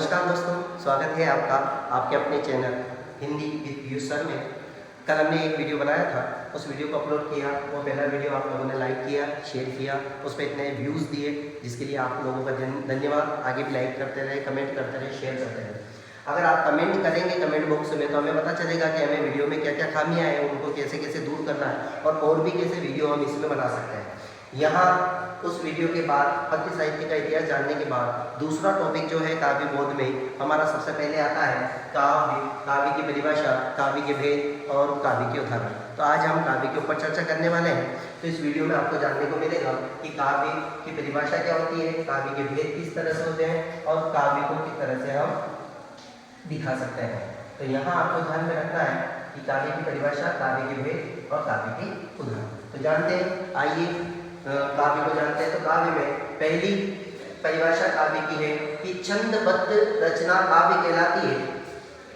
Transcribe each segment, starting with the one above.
नमस्कार दोस्तों, स्वागत है आपका आपके अपने channel Hindi with view sir में। कल हमने एक वीडियो बनाया था, उस वीडियो को अपलोड किया। वो पहला वीडियो आप लोगों ने लाइक किया, शेयर किया, उस पर इतने व्यूज़ दिए, जिसके लिए आप लोगों का धन्यवाद। आगे भी लाइक करते रहे, कमेंट करते रहे, शेयर करते रहे। अगर आप कमेंट करेंगे कमेंट बॉक्स में तो हमें पता चलेगा कि हमें वीडियो में क्या क्या खामियाँ हैं, उनको कैसे कैसे दूर करना है और भी कैसे वीडियो हम इसमें बना सकते हैं। यहाँ उस वीडियो के बाद पद्य साहित्य का इतिहास जानने के बाद दूसरा टॉपिक जो है काव्य बोध में हमारा सबसे पहले आता है काव्य, काव्य की परिभाषा, काव्य के भेद और काव्य के उदाहरण। तो आज हम काव्य के ऊपर चर्चा करने वाले हैं। तो इस वीडियो में आपको जानने को मिलेगा कि काव्य की परिभाषा क्या होती है, काव्य के भेद किस तरह से होते हैं और काव्य को किस तरह से हम दिखा सकते हैं। तो यहाँ आपको ध्यान में रखना है कि काव्य की परिभाषा, काव्य के भेद और काव्य के उदाहरण। तो जानते हैं, आइए काव्य को जानते हैं। तो काव्य में पहली परिभाषा काव्य की है कि छंदबद्ध रचना काव्य कहलाती है।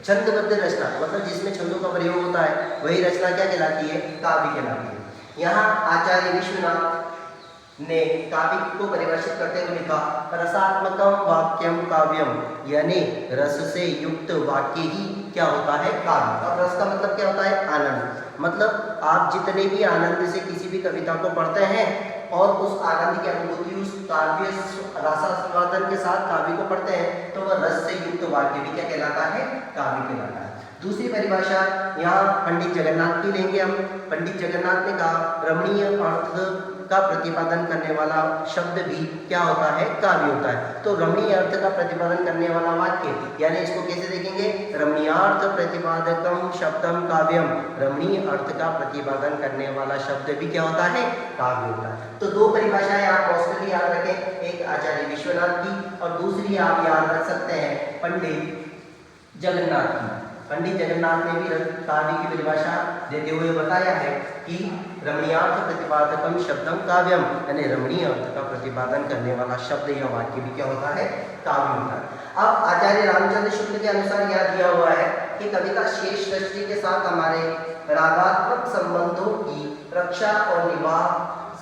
छंदबद्ध रचना मतलब जिसमें छंदों का प्रयोग होता है वही रचना क्या कहलाती है, काव्य कहलाती है। यहाँ आचार्य विश्वनाथ ने काव्य को परिभाषित करते हुए लिखा, रसात्मकम वाक्यम काव्यम, यानी रस से युक्त वाक्य ही क्या होता है, काव्य। और रस का मतलब क्या होता है, आनंद। मतलब आप जितने भी आनंद से किसी भी कविता को पढ़ते हैं और उस आनंद की अनुभूति, उस काव्य रसास्वादन के साथ काव्य को पढ़ते हैं तो वह रस से युक्त वाक्य भी क्या कहलाता है, काव्य कहलाता है। दूसरी परिभाषा यहाँ पंडित जगन्नाथ की लेंगे हम। पंडित जगन्नाथ ने कहा, रमणीय अर्थ का प्रतिपादन करने वाला शब्द भी क्या होता है, काव्य होता है। तो रमणीय अर्थ का प्रतिपादन करने वाला वाक्य, यानी इसको कैसे देखेंगे, रमणीयार्थ प्रतिपादकम शब्दम काव्यम। रमणीय अर्थ का प्रतिपादन करने वाला शब्द भी क्या होता है, काव्य होता है। तो दो परिभाषाएं आप पॉसिबली याद रखें, एक आचार्य विश्वनाथ की और दूसरी आप याद रख सकते हैं पंडित जगन्नाथ की। पंडित जगन्नाथ ने भी काव्य की परिभाषा देते हुए बताया है कि रमणीयार्थ प्रतिपादकम शब्दम काव्यम, यानी रमणीय अर्थ का प्रतिपादन करने वाला शब्द या वाक्य भी क्या होता है, काव्य होता है। अब आचार्य रामचंद्र शुक्ल के अनुसार यह दिया हुआ है कि कविता शेष सृष्टि के साथ हमारे रागात्मक संबंधों की रक्षा और निवाह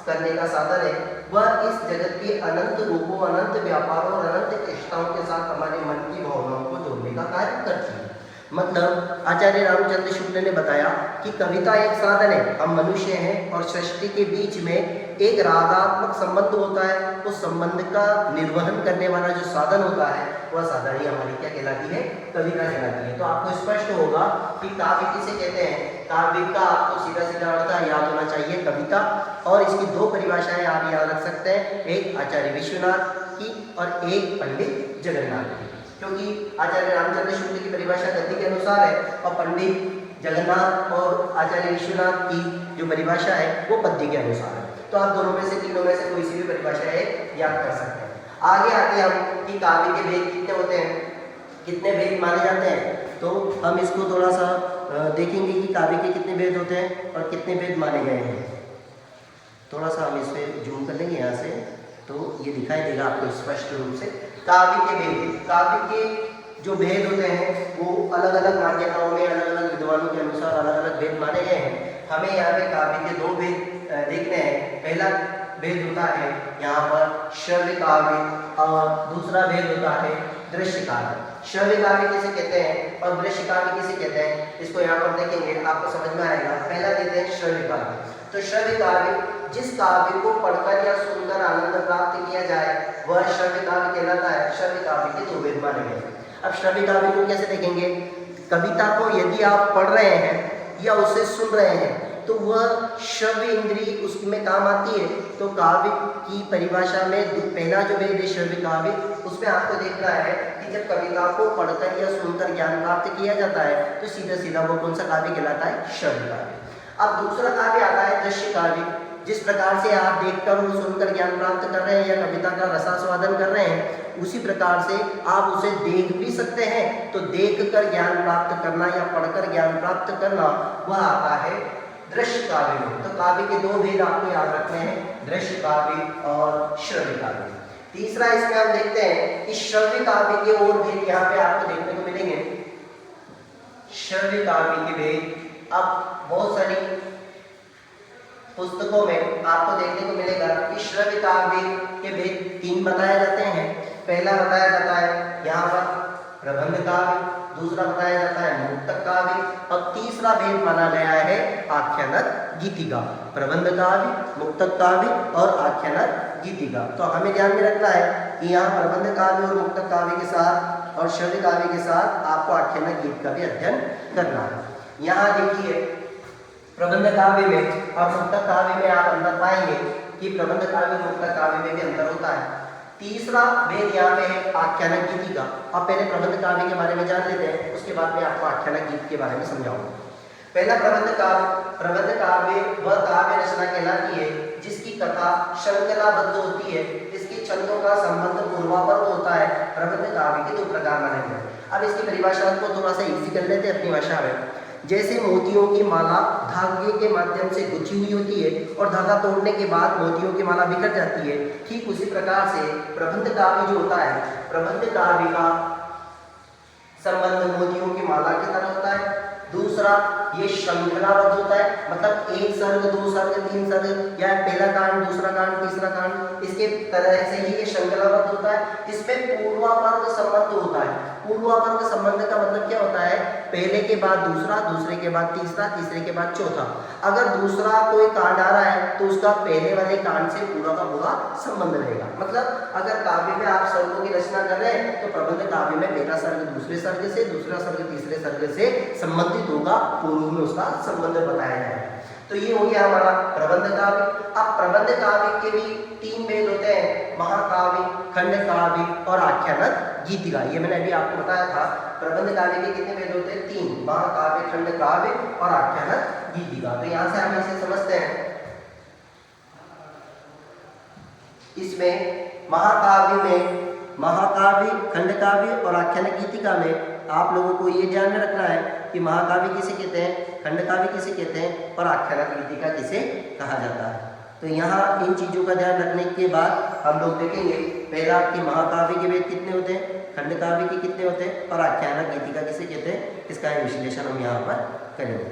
करने का साधन है। वह इस जगत के अनंत रूपों, अनंत व्यापारों और अनंत चेष्टाओं के साथ हमारे मन की भावनाओं को जोड़ने का कार्य करती है। मतलब आचार्य रामचंद्र शुक्ल ने बताया कि कविता एक साधन है, हम मनुष्य हैं और सृष्टि के बीच में एक रागात्मक संबंध होता है। उस संबंध का निर्वहन करने वाला जो साधन होता है वह साधन ही हमारी क्या कहलाती है, कविता कहलाती है। तो आपको स्पष्ट होगा कि काव्य किसे कहते हैं। काव्य का आपको सीधा सीधा अर्थ याद होना चाहिए, कविता। और इसकी दो परिभाषाएं आप याद रख सकते हैं, एक आचार्य विश्वनाथ की और एक पंडित जगन्नाथ की। क्योंकि आचार्य रामचंद्र शुक्ल की परिभाषा गद्य के अनुसार है और पंडित जगन्नाथ और आचार्य विश्वनाथ की जो परिभाषा है वो पद्य के अनुसार है। तो आप दोनों में से, तीनों में से कोई सी भी परिभाषा है याद कर सकते हैं। आगे आते हम कि काव्य के भेद कितने होते हैं, कितने भेद माने जाते हैं। तो हम इसको थोड़ा सा देखेंगे कि काव्य के कितने भेद होते हैं और कितने भेद माने गए हैं। थोड़ा सा हम इस पर जूम कर लेंगे यहाँ से, तो ये दिखाई देगा आपको स्पष्ट रूप से। काव्य के भेद, काव्य के जो भेद होते हैं वो अलग अलग मान्यताओं में, अलग अलग विद्वानों के अनुसार अलग अलग भेद माने गए हैं। हमें यहाँ पे काव्य के दो भेद देखने हैं। पहला भेद होता है यहाँ पर श्रव्य काव्य और दूसरा भेद होता है दृश्य काव्य। श्रव्य काव्य किसे कहते हैं और दृश्य काव्य किसे कहते हैं, इसको यहाँ पर देखेंगे आपको समझ में आएगा। पहला देते हैं श्रव्य काव्य। तो श्रव्य काव्य, जिस काव्य को पढ़कर या सुनकर आनंद प्राप्त किया जाए वह श्रव्य काव्य कहलाता है। श्रव्य काव्य के दो भेद माने गए। अब श्रव्य काव्य को कैसे देखेंगे, कविता को यदि आप पढ़ रहे हैं या उसे सुन रहे हैं तो वह श्रव्य इंद्री उसमें काम आती है। तो काव्य की परिभाषा में पहला जो भेद है श्रव्य काव्य, उसमें आपको देखना है कि जब कविता को पढ़कर या सुनकर ज्ञान प्राप्त किया जाता है तो सीधा सीधा वो कौन सा काव्य कहलाता है, श्रव्य काव्य। अब दूसरा काव्य आता है दृश्य काव्य। जिस प्रकार से आप देखकर और सुनकर ज्ञान प्राप्त कर रहे हैं या कविता का रसास्वादन कर रहे हैं, उसी प्रकार से आप उसे देख भी सकते हैं। तो देखकर ज्ञान प्राप्त करना या पढ़कर ज्ञान प्राप्त करना वह आता है दृश्य काव्य में। तो काव्य के दो भेद आपको याद रखने हैं, दृश्य काव्य और श्रव्य काव्य। तीसरा इसमें हम देखते हैं कि श्रव्य काव्य के और भेद यहाँ पे आपको देखने को मिलेंगे। श्रव्य काव्य के भेद अब बहुत सारी पुस्तकों में आपको देखने को मिलेगा कि श्रव्य काव्य के भेद तीन बताए जाते हैं। पहला बताया जाता है यहाँ पर प्रबंध काव्य, दूसरा बताया जाता है मुक्तक काव्य और तीसरा भेद माना गया है आख्यानक गीतिका। प्रबंध काव्य, मुक्तक काव्य और आख्यानक गीतिका। तो हमें ध्यान में रखना है कि यहाँ प्रबंध काव्य और मुक्तक काव्य के साथ और श्रव्य काव्य के साथ आपको आख्यानक गीत का भी अध्ययन करना है। यहाँ देखिए प्रबंध काव्य में और मुक्तक काव्य में आप अंतर पाएंगे कि प्रबंध काव्य और मुक्तक काव्य में भी अंतर होता है। तीसरा भेद यहाँ पे है आख्यानक गीति का। अब पहले प्रबंध काव्य के बारे में जान लेते हैं, उसके बाद मैं आपको आख्यानक गीत के बारे में समझाऊंगा। पहला प्रबंध काव्य। प्रबंध काव्य वह काव्य रचना कहलाती है जिसकी कथा श्रृंखलाबद्ध होती है, इसके छंदों का संबंध पूर्वापर होता है। प्रबंध काव्य के दो प्रकार माने गए। अब इसकी परिभाषा को थोड़ा सा इजी कर लेते हैं अपनी भाषा में। जैसे मोतियों की माला धागे के माध्यम से गुथी हुई होती है और धागा तोड़ने के बाद मोतियों की माला बिखर जाती है, ठीक उसी प्रकार से प्रबंध काव्य जो होता है, प्रबंध काव्य का संबंध मोतियों की माला की तरह होता है। दूसरा, ये श्रृंखलाबद्ध होता है, मतलब एक सर्ग, दो सर्ग, तीन सर्ग या पहला कांड, दूसरा कांड, तीसरा कांड, इसके तरह से ही ये श्रृंखलाबद्ध होता है। इसमें पूर्वापर्ग संबंध होता है। पूर्वापर्ग संबंध का मतलब क्या होता है? पहले के बाद दूसरा, दूसरे के बाद तीसरा, तीसरे के बाद चौथा। अगर दूसरा कोई कांड आ रहा है तो उसका पहले वाले कांड से पूरा का पूरा संबंध रहेगा। मतलब अगर काव्य में आप सर्गों की रचना कर रहे हैं तो प्रबंध काव्य में पहला सर्ग दूसरे सर्ग से, दूसरा सर्ग तीसरे सर्ग से संबंधित होगा, पूर्व में उसका संबंध बताया जाएगा। तो ये हो गया हमारा प्रबंध काव्य। अब प्रबंध काव्य के भी तीन भेद होते हैं, महाकाव्य, खंड काव्य और आख्यानक गीतिका। ये मैंने अभी आपको बताया था। प्रबंध काव्य के कितने भेद होते हैं? तीन, महाकाव्य, खंड काव्य और आख्यानक गीतिका। तो यहाँ से हम इसे समझते हैं। इसमें महाकाव्य में महाकाव्य, खंड काव्य और आख्यानक गीतिका में आप लोगों को ये ध्यान में रखना है कि महाकाव्य किसे कहते हैं, खंड काव्य किसे कहते हैं और आख्यानक गीतिका किसे कहा जाता है। तो यहाँ इन चीज़ों का ध्यान रखने के बाद हम लोग देखेंगे पहला कि महाकाव्य के भेद कितने होते हैं, खंड काव्य के कितने होते हैं और आख्यानक गीतिका किसे कहते हैं, इसका विश्लेषण हम यहाँ पर करेंगे।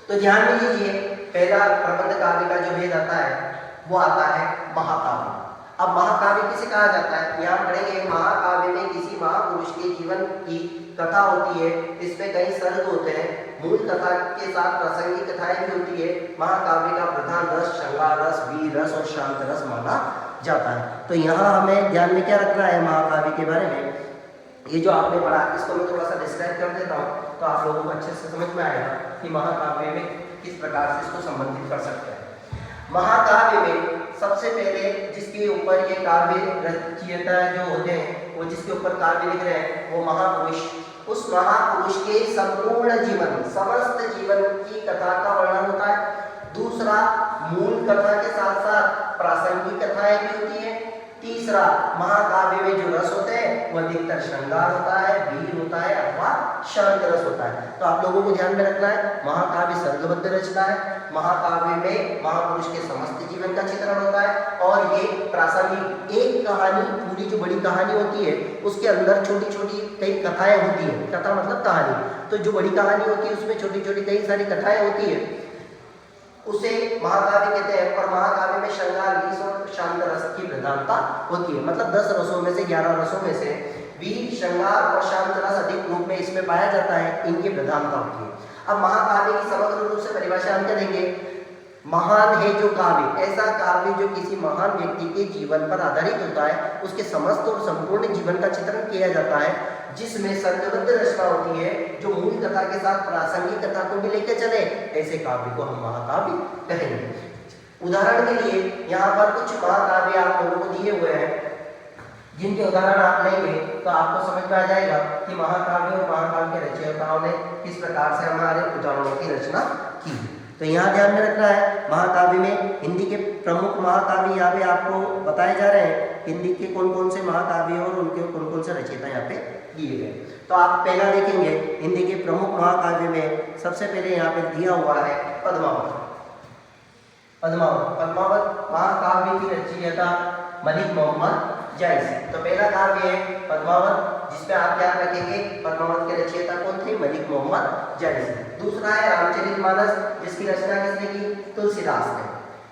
तो ध्यान में लीजिए, पहला प्रबंध काव्य का जो भेद आता है वो आता है महाकाव्य। अब महाकाव्य किसे कहा जाता है? यहाँ पढ़ेंगे महाकाव्य में किसी महापुरुष के जीवन की कथा होती है। इसमें कई सर्ग होते हैं, मूल कथा के साथ प्रासंगिक कथाएं भी होती है। महाकाव्य का प्रधान रस श्रृंगार रस, वीर रस और शांत रस माना जाता है। तो यहाँ हमें ध्यान में क्या रखना है महाकाव्य के बारे में? ये जो आपने पढ़ा इसको मैं थोड़ा सा डिस्क्राइब कर देता हूँ तो आप लोगों को अच्छे से समझ में आएगा कि महाकाव्य में किस प्रकार से इसको संबंधित कर सकते हैं। महाकाव्य में सबसे पहले जिसके ऊपर ये काव्य रचयिता जो होते हैं, वो जिसके ऊपर काव्य लिख रहे हैं वो महापुरुष, उस महापुरुष के संपूर्ण जीवन, समस्त जीवन की कथा का वर्णन होता है। दूसरा, मूल कथा के साथ साथ प्रासंगिक कथाएं भी होती है। तीसरा, महाकाव्य में जो रस होते हैं वो अधिकतर श्रृंगार होता है, वीर होता है अथवा शांत रस होता है। तो आप लोगों को ध्यान में रखना है महाकाव्य सर्गबद्ध रचना है। महाकाव्य में महापुरुष के समस्त जीवन का चित्रण होता है और ये प्रासंगिक एक कहानी, पूरी जो बड़ी कहानी होती है उसके अंदर छोटी छोटी कई कथाएं होती है। कथा मतलब कहानी। तो जो बड़ी कहानी होती है उसमें छोटी छोटी कई सारी कथाएं होती है, उसे महाकाव्य कहते हैं। और महाकाव्य में श्रृंगार, वीर और शांत रस की प्रधानता होती है। मतलब 10 रसों में से 11 रसों में से वीर, श्रृंगार और शांत रस अधिक रूप में इसमें पाया जाता है, इनकी प्रधानता होती है। अब महाकाव्य की समग्र रूप से परिभाषा हम करेंगे। महान है जो काव्य, ऐसा काव्य जो किसी महान व्यक्ति के जीवन पर आधारित होता है, उसके समस्त और संपूर्ण जीवन का चित्रण किया जाता है, जिसमें सर्गबद्ध रचना होती है जो मूल कथा के साथ प्रासंगिक कथा को भी लेकर चले, ऐसे काव्य को हम महाकाव्य कहेंगे। उदाहरण के लिए यहाँ पर कुछ महाकाव्य आप लोगों को दिए हुए हैं, जिनके उदाहरण आप लेंगे तो आपको समझ में आ जाएगा कि महाकाव्य और महाकाव्य के रचयिताओं ने किस प्रकार से हमारे उदाहरणों की रचना की। तो यहाँ ध्यान में रखना है महाकाव्य में हिंदी के प्रमुख महाकाव्य यहाँ पे आपको बताए जा रहे हैं। हिंदी के कौन कौन से महाकाव्य और उनके कौन कौन से रचयिता यहाँ पे दिए गए। तो आप पहला देखेंगे हिंदी के प्रमुख महाकाव्य में सबसे पहले यहाँ पे दिया हुआ है पद्मावत। पद्मावत महाकाव्य की रचयिता मलिक मोहम्मद जायसी। तो पहला काव्य है पद्मावत, जिसमें आप ध्यान रखेंगे पद्मावत के रचयिता कौन थे? मलिक मोहम्मद जायसी। दूसरा है रामचरितमानस, जिसकी रचना किसने की? तुलसीदास ने।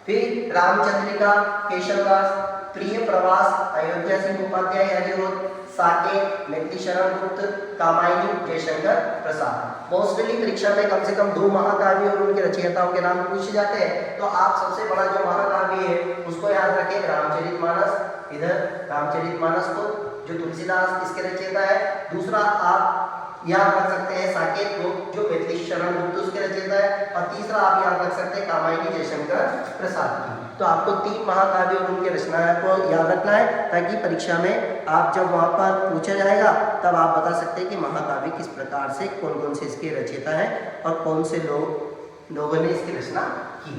फिर रामचंद्रिका केशवदास, प्रिय प्रवास अयोध्या सिंह उपाध्याय हरिरोध, साकेत, मैथिली शरण गुप्त, कामायनी, जयशंकर प्रसाद। मोस्टली परीक्षा में कम से कम 2 महाकाव्य और उनके रचयिताओं के नाम पूछे जाते हैं। तो आप सबसे बड़ा जो महाकाव्य है उसको याद रखें, रामचरितमानस। इधर रामचरितमानस को जो तुलसीदास इसके रचयिता है। दूसरा आप याद रख सकते हैं साकेत को जो मैथिली शरण गुप्त उसके रचयिता है। और तीसरा आप याद रख सकते हैं कामायनी जयशंकर प्रसाद की। तो आपको 3 महाकाव्य और उनके रचनाएं को याद रखना है ताकि परीक्षा में आप जब वहाँ पर पूछा जाएगा तब आप बता सकते हैं कि महाकाव्य किस प्रकार से कौन कौन से इसके रचयिता हैं और कौन से लोगों ने इसकी रचना की।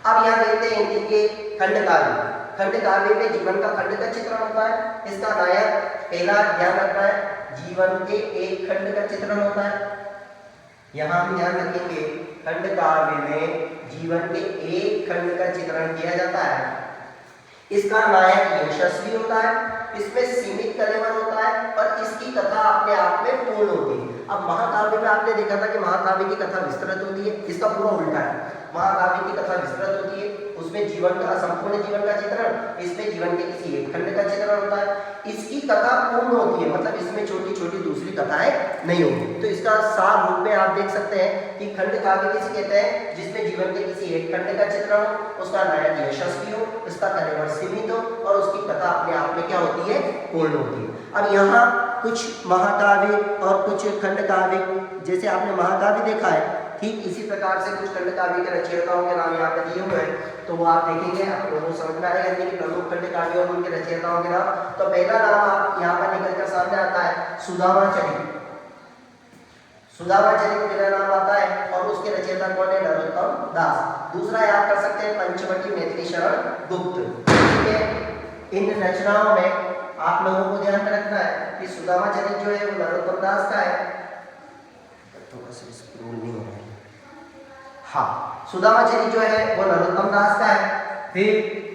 अब यहाँ देखते हैं इनके खंड काव्य। खंड काव्य में जीवन का खंड का चित्रण होता है। इसका नायक पहला ध्यान रखना है, जीवन के एक खंड का चित्रण होता है। यहाँ हम ध्यान रखेंगे खंड काव्य में जीवन के एक खंड का चित्रण किया जाता है। इसका नायक यशस्वी होता है, इसमें सीमित कलेवर होता है और इसकी कथा अपने आप में पूर्ण होती है। अब महाकाव्य में आपने देखा था कि महाकाव्य की कथा विस्तृत होती है, इसका पूरा उल्टा है। महाकाव्य की कथा विस्तृत होती है, उसमें जीवन का संपूर्ण जीवन का चित्रण, इसमें जीवन के किसी एक खंड का चित्रण होता है। इसकी कथा पूर्ण होती है, मतलब इसमें छोटी छोटी दूसरी कथाएं नहीं होगी। तो इसका सार रूप में आप देख सकते हैं कि खंड काव्य किसे कहते हैं, जिसमें जीवन के किसी एक खंड का चित्रण हो, उसका नायक यशस्वी हो, इसका कलेवर सीमित हो और उसकी कथा अपने आप में क्या होती है, पूर्ण होती है। अब यहाँ कुछ महाकाव्य और कुछ खंड काव्य, जैसे आपने महाकाव्य देखा है, ठीक इसी प्रकार से कुछ खंड काव्य के रचयिताओं के नाम यहाँ पे दिए हुए हैं। तो वो आप देखेंगे, आप लोगों को समझ में आएगा कि प्रमुख खंड काव्य और उनके रचयिताओं के नाम। तो पहला नाम आप यहाँ पर निकल कर सामने आता है सुदामा चरित। सुदामा चरित मेरा नाम आता है और उसके रचयिता कौन है, नरोत्तम दास। दूसरा याद कर सकते हैं पंचवटी मैथिली शरण गुप्त। इन रचनाओं में आप लोगों को ध्यान में रखना है कि सुदामा चरित जो है वो नरोत्तम दास का है। थोड़ा सा स्क्रॉल नहीं हो रहा है। हाँ, सुदामा चरित जो है वो नरोत्तम दास का है। फिर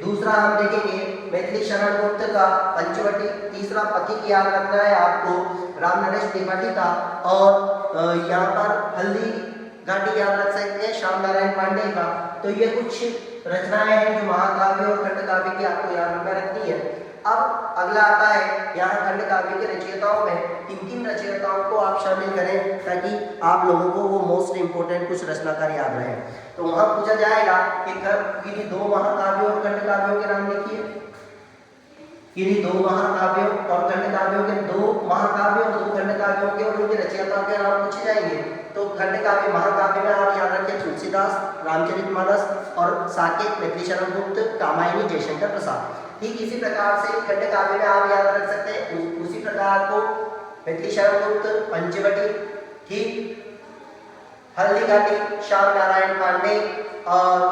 दूसरा हम देखेंगे मैथिली शरण गुप्त का पंचवटी। तीसरा पथिक याद रखना है आपको राम नरेश त्रिपाठी का। और यहाँ पर हल्दी घाटी याद रख सकते हैं श्याम नारायण पांडे का। तो ये कुछ रचनाएं हैं जो महाकाव्य और खंड काव्य की आपको याद में रखनी है। अब अगला आता है यहाँ खंड काव्य के रचयिताओं में किन रचयिताओं को आप शामिल करें ताकि आप लोगों को वो मोस्ट इंपोर्टेंट कुछ रचनाकार याद रहे। तो वहां पूछा जाएगा कि किन्हीं 2 महाकाव्यों और खंड काव्यों के नाम लिखिए। किन्हीं 2 महाकाव्यों और खंड काव्यों के 2 महाकाव्यों और 2 खंड काव्यों के और उनके रचयिताओं के नाम पूछे जाएंगे। तो खंड काव्य महाकाव्य में आप याद रखें तुलसीदास, रामचरितमानस और साकेत, मैथिली शरण गुप्त, कामायनी, जयशंकर प्रसाद। ठीक इसी प्रकार से खंड काव्य में आप याद रख सकते हैं उसी प्रकार को मैथिली शरण गुप्त, पंचवटी, ठीक, हल्दी घाटी, श्याम नारायण पांडे और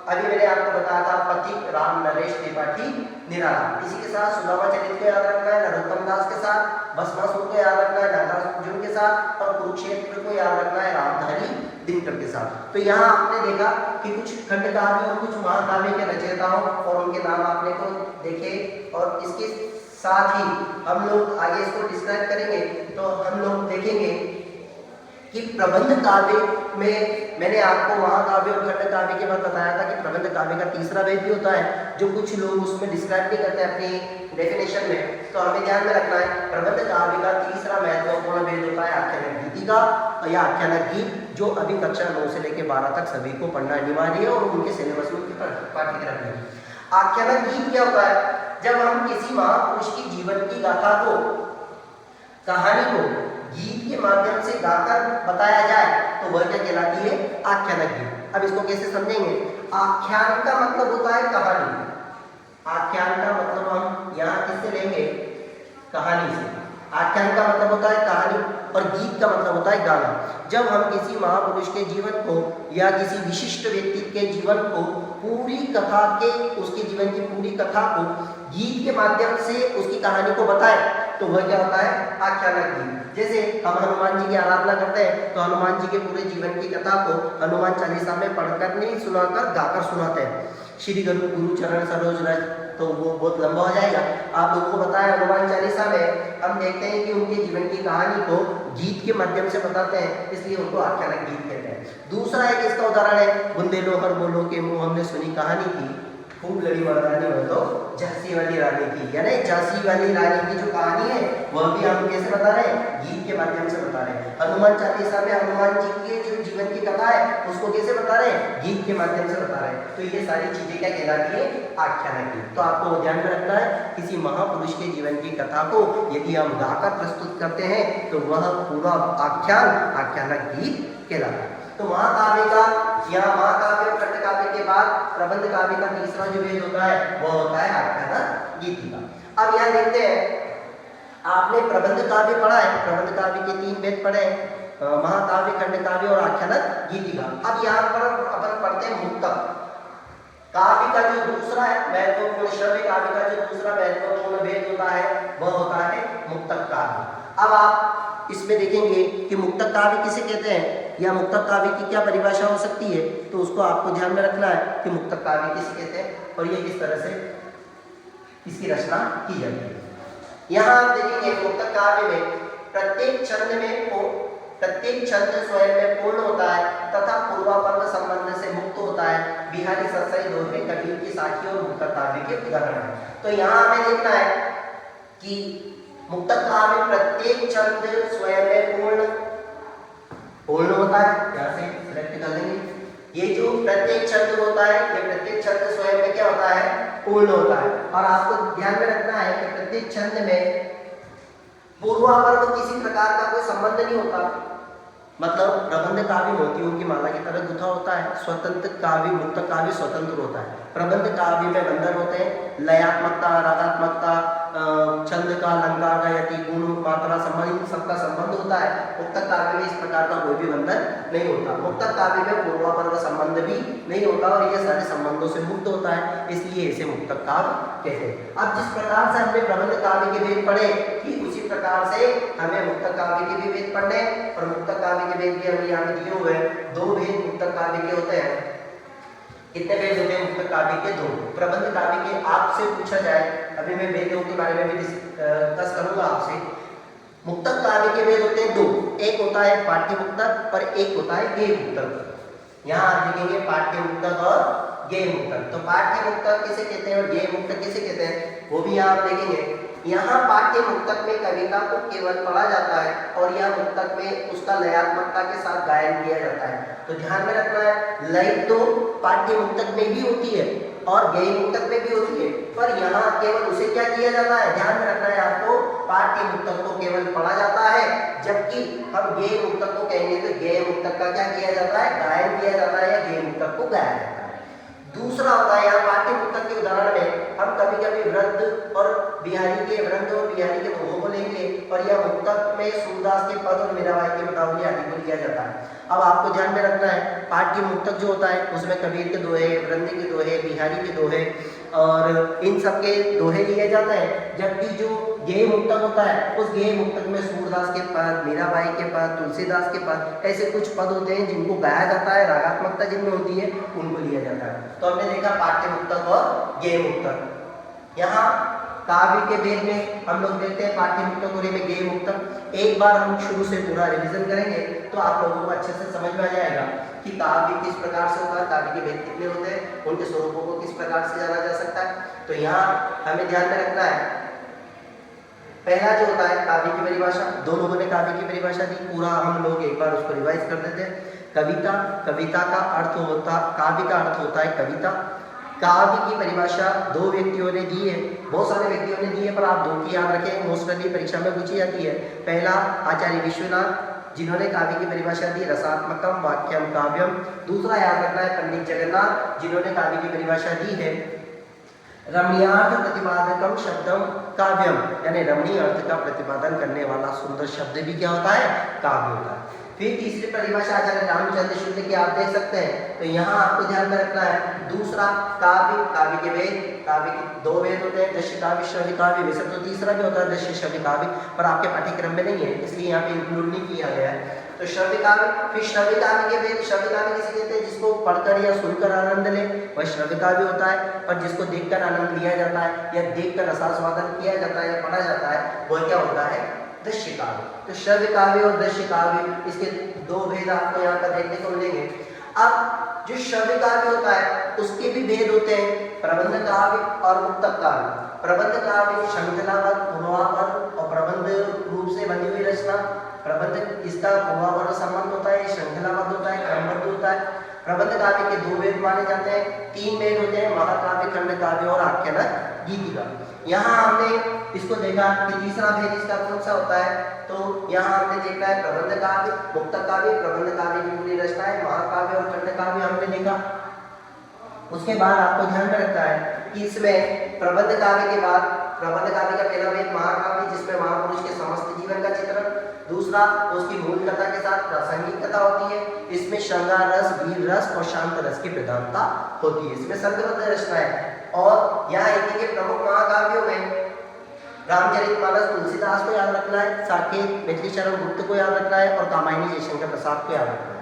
अभी मैंने आपको बताया था पथिक राम नरेश त्रिपाठी निराला। इसी के साथ सुदामा चरित को याद रखना है नरोत्तम दास के साथ, भस्मासुर को याद रखना है नागार्जुन के साथ और कुरुक्षेत्र को याद रखना है रामधारी दिनकर के साथ। तो यहाँ आपने देखा कि कुछ खंड काव्य और कुछ महाकाव्य के रचयिताओं और उनके नाम आपने को देखे। और इसके साथ ही हम लोग आगे इसको डिस्क्राइब करेंगे। तो हम लोग देखेंगे कि प्रबंध काव्य में मैंने आपको महाकाव्य और खंड काव्य के बाद बताया था कि प्रबंध काव्य का तीसरा भेद भी होता है जो कुछ लोग उसमें डिस्क्राइब नहीं करते अपनी डेफिनेशन में। तो हमें ध्यान में रखना है प्रबंध काव्य का तीसरा महत्वपूर्ण भेद होता है आख्यानक गीति का या आख्यानक गीत, जो अभी कक्षा 9 से लेकर 12 तक सभी को पढ़ना अनिवार्य है और उनके सिलेबस में उनके पाठ्यक्रम में। आख्यानक गीत क्या होता है, जब हम किसी महापुरुष की जीवन की गाथा को, कहानी को गीत के माध्यम से गाकर बताया जाए तो वह क्या कहलाती है, आख्यानक गीत। अब इसको कैसे समझेंगे, आख्यान का मतलब होता है कहानी। आख्यान का मतलब हम यहाँ किससे लेंगे, कहानी से। आख्यान का मतलब होता है कहानी और गीत का मतलब होता है गाना। जब हम किसी महापुरुष के जीवन को या किसी विशिष्ट व्यक्ति के जीवन को पूरी कथा के, उसके जीवन की पूरी कथा को गीत के माध्यम से उसकी कहानी को बताएं तो वह क्या होता है, आख्यानक गीत। जैसे हम हनुमान जी की आराधना करते हैं तो हनुमान जी के पूरे जीवन की कथा को हनुमान चालीसा में पढ़कर नहीं सुनाकर गाकर सुनाते हैं। श्री गुरु चरण सरोज रज, तो वो बहुत लंबा हो जाएगा। आप लोगों को बताया हनुमान चालीसा में हम देखते हैं कि उनके जीवन की कहानी को गीत के माध्यम से बताते हैं, इसलिए उनको आख्यानक गीत कहते हैं। दूसरा एक इसका उदाहरण है बुंदेलो हर बोलो के मुँह हमने सुनी कहानी थी। खूब लड़ी मर्दानी हो तो झांसी वाली रानी की, यानी झांसी वाली रानी की जो कहानी है वह भी हम कैसे बता रहे हैं, गीत के माध्यम से बता रहे हैं। हनुमान चालीसा में हनुमान जी के जो जीवन की कथा है उसको कैसे बता रहे हैं, गीत के माध्यम से बता रहे हैं। तो ये सारी चीजें क्या कहलाती है, आख्यान की। तो आपको ध्यान में रखना है, किसी महापुरुष के जीवन की कथा को यदि हम गाकर प्रस्तुत करते हैं तो वह पूरा आख्यानक गीत कहलाता है। तो महाकाव्य का या महाकाव्य खंड काव्य के बाद प्रबंध काव्य का तीसरा जो वेद होता है वह होता है आख्यानक गीतिका। अब यहाँ देखते हैं, आपने प्रबंध काव्य पढ़ा है, प्रबंध काव्य के 3 वेद पढ़े हैं, महाकाव्य, खंड काव्य और आख्यानक गीतिका। अब यहाँ पर अपन पढ़ते हैं मुक्तक काव्य का जो दूसरा है महत्वपूर्ण, श्रव्य काव्य का जो दूसरा महत्वपूर्ण वेद होता है वह होता है मुक्तक काव्य। अब आप इसमें देखेंगे कि मुक्तक काव्य किसे कहते हैं या मुक्तक काव्य की क्या परिभाषा हो सकती है, तो उसको आपको ध्यान में रखना है कि मुक्तक काव्य किसे कहते हैं और ये किस तरह से इसकी रचना की जाती है। यहाँ आप देखेंगे मुक्तक काव्य में प्रत्येक छंद स्वयं में पूर्ण होता है तथा पूर्वापर्व संबंध से मुक्त होता है। बिहारी संशय दोहे कबीर की साखी और मुक्तक काव्य के उदाहरण है। तो यहाँ हमें देखना है कि मुक्तक काव्य प्रत्येक छंद स्वयं में पूर्ण होता है, यहाँ से सिलेक्ट कर लेंगे। ये जो प्रत्येक छंद होता है, ये प्रत्येक छंद स्वयं में क्या होता है, पूर्ण होता है। और आपको ध्यान में रखना है कि प्रत्येक छंद में पूर्वापर्व किसी प्रकार का कोई संबंध नहीं होता, मतलब प्रबंध काव्य मोतियों की माला की तरह गुथा होता है, स्वतंत्र काव्य मुक्तक काव्य स्वतंत्र होता है। प्रबंध काव्य में बंधन होते हैं, लयात्मकता, रागात्मकता, छंद का, अलंकार का, यति, गुण, मात्रा, संबंध, सबका संबंध होता है। मुक्तक काव्य में इस प्रकार का कोई भी बंधन नहीं होता। मुक्तक काव्य में पूर्वापर्व संबंध भी नहीं होता और ये सारे संबंधों से मुक्त होता है, इसलिए इसे मुक्तक काव्य कहते हैं। अब जिस प्रकार से हमने प्रबंध काव्य के वेद पढ़े, ठीक उसी प्रकार से हमें मुक्तक काव्य के भी वेद पढ़ने, और मुक्तक काव्य के वेद भी हमें यहाँ पे दिए हुए हैं। 2 वेद मुक्तक काव्य के होते हैं। कितने वेद होते हैं मुक्तक काव्य के? 2। प्रबंध काव्य के आपसे पूछा जाए, अभी मैं वेदों के बारे में भी डिस्कस करूंगा आपसे। मुक्तक काव्य के वेद होते हैं 2, एक होता है पाठ्य मुक्तक और एक होता है गेय मुक्तक। यहाँ आप देखेंगे पाठ्य मुक्तक और गेय मुक्तक। तो पाठ्य मुक्तक किसे कहते हैं और गेय मुक्तक किसे कहते हैं वो भी आप देखेंगे। यहाँ पाठ्य मुक्तक में कविता को केवल पढ़ा जाता है और यह मुक्तक में उसका लयात्मकता के साथ गायन किया जाता है। तो ध्यान में रखना है, लय तो पाठ्य मुक्तक में भी होती है और गेय मुक्तक में भी होती है, पर यहाँ केवल उसे क्या किया जाता है, ध्यान में रखना है आपको, पाठ्य मुक्तक को केवल पढ़ा जाता है, जबकि हम गेय मुक्तक को कहेंगे तो गेय मुक्तक का क्या किया जाता है, गायन किया जाता है या गेय मुक्तक को गाया जाता है। दूसरा होता है यहाँ पाठ्य मुक्तक के उदाहरण में हम कभी कभी वृंद और बिहारी के दोहों को लेंगे और यह मुक्तक में सूरदास के पद और मीराबाई के बतावली आदि को लिया जाता है। अब आपको ध्यान में रखना है, पाठ्य मुक्तक जो होता है उसमें कबीर के दोहे, वृंद के दोहे, बिहारी के दोहे और इन सब के दोहे लिए जाते हैं, जबकि जो गेय मुक्तक होता है उस गेय मुक्तक में सूरदास के पद, मीराबाई के पद, तुलसीदास के पद, ऐसे कुछ पद होते हैं जिनको गाया जाता है, रागात्मकता जिनमें होती है उनको लिया जाता है। तो हमने देखा पाठ्य मुक्तक और गेय मुक्तक। यहाँ काव्य के वेद में हम लोग देखते हैं पाठ्य मुक्तक और में गेय मुक्तक। एक बार हम शुरू से पूरा रिवीजन करेंगे तो आप लोगों को अच्छे से समझ में आ जाएगा कि काव्य किस प्रकार से होता है, काव्य के वेद कितने होते हैं, उनके स्वरूपों को किस प्रकार से जाना जा सकता है। तो यहाँ हमें ध्यान में रखना है, पहला जो होता है काव्य की परिभाषा, 2 लोगों ने काव्य की परिभाषा दी, पूरा हम लोग एक बार उसको रिवाइज कर देते हैं। कविता का अर्थ होता, काव्य का अर्थ होता है कविता। काव्य की परिभाषा 2 व्यक्तियों ने दी है, बहुत सारे व्यक्तियों ने दी है, पर आप 2 की याद रखें, मोस्टली परीक्षा में पूछी जाती है। पहला आचार्य विश्वनाथ जिन्होंने काव्य की परिभाषा दी रसात्मकम वाक्यम काव्यम। दूसरा याद रखना है पंडित जगन्नाथ जिन्होंने काव्य की परिभाषा दी है रमणीयार्थ प्रतिपादकम शब्दम काव्यम, यानी रमणीय अर्थ का प्रतिपादन करने वाला सुंदर शब्द भी क्या होता है, काव्य होता है। फिर तीसरी परिभाषा आचार्य रामचंद्र शुक्ल की आप देख सकते हैं। तो यहाँ आपको ध्यान में रखना है, दूसरा काव्य, काव्य के वेद, काव्य के 2 वेद होते हैं, दृश्य काव्य, श्रव्य काव्य। वैसे तो तीसरा भी होता है दृश्य श्रव्य काव्य, पर आपके पाठ्यक्रम में नहीं है इसलिए यहाँ पे इंक्लूड नहीं किया गया है। तो श्रव्य काव्य, फिर श्रव्य काव्य के वेद, श्रव्य काव्य किसे कहते हैं, जिसको पढ़कर या सुनकर आनंद ले वह श्रव्य काव्य होता है, और जिसको देखकर आनंद लिया जाता है या देखकर रसास्वादन किया जाता है या पढ़ा जाता है वह क्या होता है, दृश्य काव्य। तो श्रव्य काव्य और दृश्य काव्य, इसके 2 भेद आपको यहाँ पर देखने को मिलेंगे। अब जो श्रव्य काव्य होता है उसके भी भेद होते हैं, प्रबंध काव्य और मुक्तक काव्य। प्रबंध काव्य श्रृंखलाबद्ध पूर्वापन्न और प्रबंध रूप से बनी हुई रचना। प्रबंध इसका पूर्वापन्न संबंध होता है, श्रृंखलाबद्ध होता है, क्रमबद्ध होता है। प्रबंध काव्य के 2 भेद माने जाते हैं, 3 भेद होते हैं, महाकाव्य, खंड काव्य और आख्यानक गीतिका। यहाँ हमने इसको देखा कि तीसरा भेद इसका कौन सा होता है, तो यहाँ हमने देखा है प्रबंध काव्य, मुक्तक काव्य, प्रबंध काव्य की पूरी रचना है, महाकाव्य और खंड काव्य हमने देखा। उसके बाद आपको ध्यान में रखना है कि इसमें प्रबंध काव्य के बाद प्रबंध काव्य का पहला भेद महाकाव्य, जिसमें महापुरुष के समस्त जीवन का चित्रण, दूसरा उसकी मूल कथा के साथ प्रासंगिक कथा होती है, इसमें श्रृंगार रस, वीर रस और शांत रस की प्रधानता होती है, इसमें सर्गबद्ध रचना है। और यहाँ हिंदी के प्रमुख महाकाव्यों में रामचरितमानस तुलसीदास को याद रखना है, साकेत मैथिलीशरण गुप्त को याद रखना है और कामायनी जयशंकर प्रसाद को याद रखना है।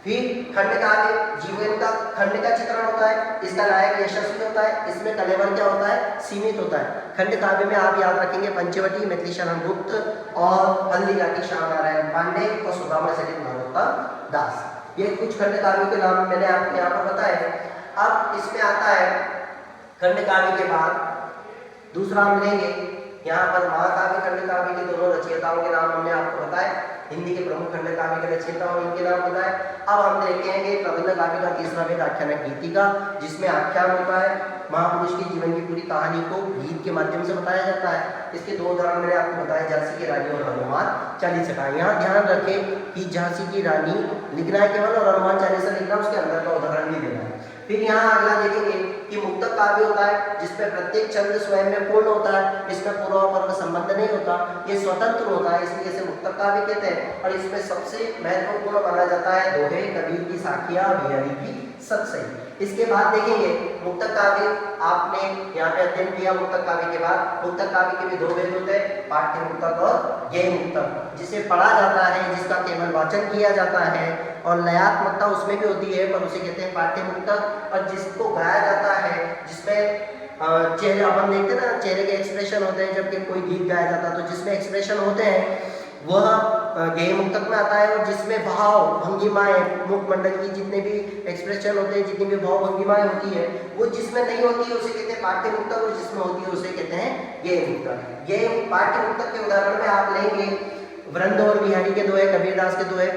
फिर खंड काव्य जीवन का खंड का चित्रण होता है, इसका नायक यशस्वी होता है, इसमें कलेवर क्या होता है, सीमित होता है। खंड काव्य में आप याद रखेंगे पंचवटी, मैथिलीशरण गुप्त और हल्दीघाटी श्याम नारायण पांडे और सुदामा सहित नरोत्तम दास। ये कुछ खंड काव्यों के नाम मैंने आपको यहाँ पर बताए। अब इसमें आता है खंड काव्य के बाद दूसरा हम लेंगे यहाँ पर महाकाव्य खंड काव्य के दोनों रचयिताओं के नाम हमने आपको बताए, हिंदी के प्रमुख खंड काव्य के रचयिता इनके नाम बताए। अब हम देखेंगे प्रबंध काव्य का तीसरा भेद आख्यानक गीतिका, जिसमें आख्यान होता है, महापुरुष के जीवन की पूरी कहानी को गीत के माध्यम से बताया जाता है। इसके 2 उदाहरण मैंने आपको बताए, झांसी की रानी और हनुमान चालीसा। यहाँ ध्यान रखें कि झांसी की रानी लिखना है केवल और हनुमान चालीसा लिखना, उसके अंदर का उदाहरण भी देना है। फिर यहाँ अगला देखेंगे कि मुक्तक काव्य होता है, जिसमें प्रत्येक छंद स्वयं में पूर्ण होता है, इसमें पूर्वापन्न संबंध नहीं होता, ये स्वतंत्र होता है, इसलिए इसे मुक्तक काव्य कहते हैं। और इसमें सबसे महत्वपूर्ण माना जाता है दोहे, कबीर की साखियां, बिहारी की सत्संग। इसके बाद देखेंगे मुक्तक काव्य, आपने यहाँ पे अध्ययन किया मुक्तक काव्य के बाद। मुक्तक काव्य के भी 2 भेद होते हैं, पाठ्य मुक्तक और गेय मुक्तक, जिसे पढ़ा जाता है, जिसका केवल वाचन किया जाता है और लयात्मकता उसमें भी होती है, पर उसे कहते हैं पाठ्य मुक्तक। और जिसको गाया जाता है, जिसमें चेहरे अपन देखते हैं ना, चेहरे के एक्सप्रेशन होते हैं जब कोई गीत गाया जाता है, तो जिसमें एक्सप्रेशन होते हैं वह गेय मुक्तक में आता है। और जिसमें भाव भंगिमाएं, मुखमंडल की जितने भी एक्सप्रेशन होते हैं, जितनी भी भाव भंगिमाएं होती है, वो जिसमें नहीं होती है उसे कहते हैं पाठ्य मुक्तक, और जिसमें होती है उसे कहते हैं गेय मुक्तक। गेय पाठ्य मुक्तक के उदाहरण में आप लेंगे वृंद और बिहारी के 2 है, कबीरदास के 2 है,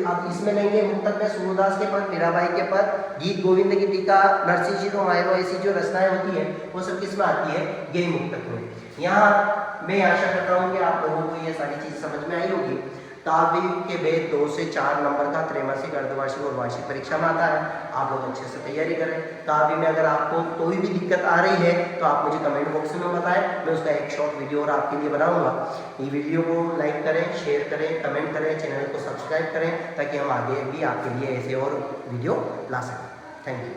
आप इसमें लेंगे मुक्तक में सूरदास के पद, मीराबाई के पद, गीत गोविंद की टीका, नरसिंह जी तो मायरो, ऐसी जो रचनाएं होती है वो सब किसमें आती है, गेय मुक्तक में। यहाँ मैं आशा करता हूँ कि आप लोगों को ये सारी चीज़ समझ में आई होगी। काव्य के भेद 2 से 4 नंबर का त्रैमासिक, अर्धवार्षिक और वार्षिक परीक्षा में आता है, आप लोग अच्छे से तैयारी करें। काव्य में अगर आपको कोई भी दिक्कत आ रही है तो आप मुझे कमेंट बॉक्स में बताएं, मैं उसका एक शॉर्ट वीडियो और आपके लिए बनाऊंगा। ये वीडियो को लाइक करें, शेयर करें, कमेंट करें, चैनल को सब्सक्राइब करें, ताकि हम आगे भी आपके लिए ऐसे और वीडियो ला सकें। Thank you.